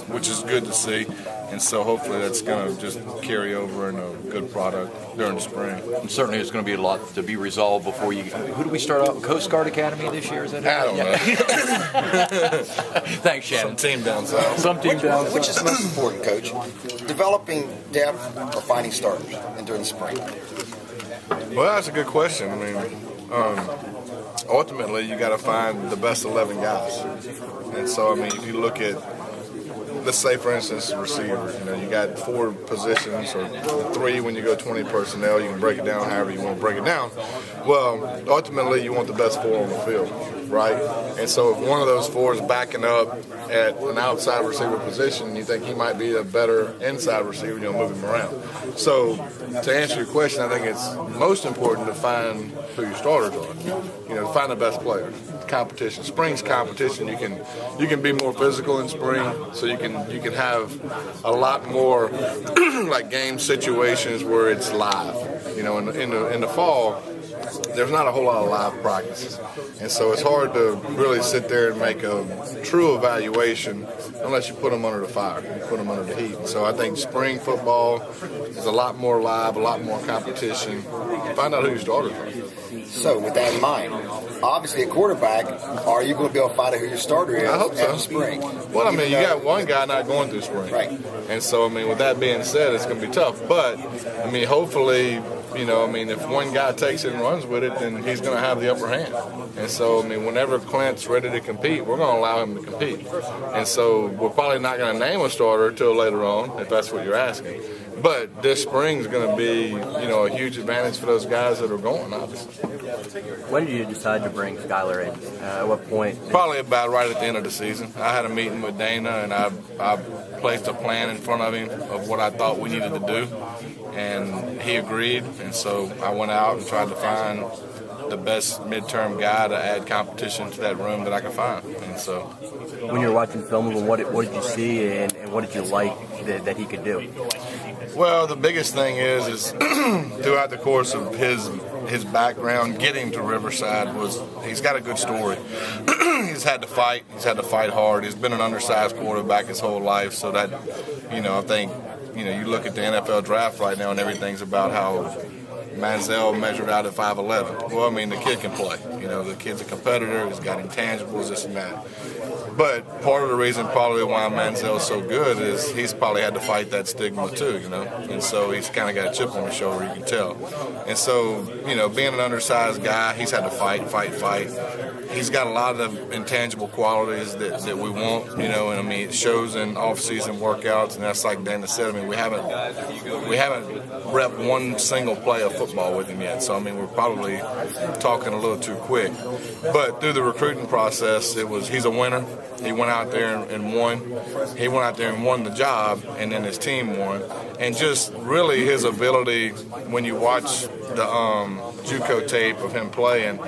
which is good to see. And so hopefully that's going to just carry over in a good product during the spring. And certainly there's going to be a lot to be resolved before you. Who do we start out? Coast Guard Academy this year? Is that? I don't know. Thanks, Shannon. Some team down south. Some team down south. Which is most important, Coach? Developing depth or finding starters during the spring? Well, that's a good question. I mean, ultimately, you got to find the best 11 guys. And so, I mean, if you look at, let's say, for instance, receivers, you got 4 positions or 3 when you go 20 personnel. You can break it down however you want to break it down. Well, ultimately, you want the best 4 on the field, right? And so if one of those 4 is backing up at an outside receiver position, you think he might be a better inside receiver, you'll move him around. So to answer your question, I think it's most important to find who your starters are. To find the best players. Competition. Spring's competition. You can be more physical in spring, so you can have a lot more like game situations where it's live. In the fall, there's not a whole lot of live practices, and so it's hard to really sit there and make a true evaluation unless you put them under the fire, you put them under the heat. So I think spring football is a lot more live, a lot more competition. Find out who your starters are. So with that in mind, obviously at quarterback, are you going to be able to find out who your starter is I hope so. after spring? Well, I mean, you got one guy not going through spring. Right. And so, I mean, with that being said, it's going to be tough. But, I mean, hopefully, if one guy takes it and runs with it, then he's going to have the upper hand. And so, I mean, whenever Clint's ready to compete, we're going to allow him to compete. And so we're probably not going to name a starter until later on, if that's what you're asking. But this spring is going to be, a huge advantage for those guys that are going, obviously. When did you decide to bring Skylar in? At what point? Probably about right at the end of the season. I had a meeting with Dana, and I placed a plan in front of him of what I thought we needed to do, and he agreed. And so I went out and tried to find the best midterm guy to add competition to that room that I could find. And so, when you were watching film of him, what did you see, and what did you like that he could do? Well, the biggest thing is throughout the course of his background, getting to Riverside he's got a good story. He's had to fight. He's had to fight hard. He's been an undersized quarterback his whole life. So that, I think, you look at the NFL draft right now and everything's about how Manziel measured out at 5'11". Well, I mean, the kid can play. The kid's a competitor. He's got intangibles, this and that. But part of the reason probably why Manziel's so good is he's probably had to fight that stigma too, And so he's kind of got a chip on his shoulder, you can tell. And so, being an undersized guy, he's had to fight. He's got a lot of intangible qualities that we want, and I mean, it shows in off-season workouts, and that's like Dana said. I mean, we haven't repped one single play of football with him yet. So, I mean, we're probably talking a little too quick. But through the recruiting process, he's a winner. He went out there and won. He went out there and won the job, and then his team won. And just really his ability, when you watch the JUCO tape of him playing,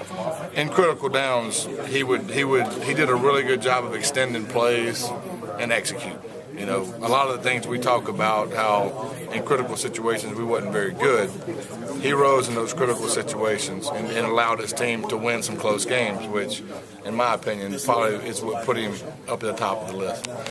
in critical downs, he did a really good job of extending plays and execute. A lot of the things we talk about, how in critical situations we wasn't very good, he rose in those critical situations and allowed his team to win some close games, which, in my opinion, probably is what put him up at the top of the list.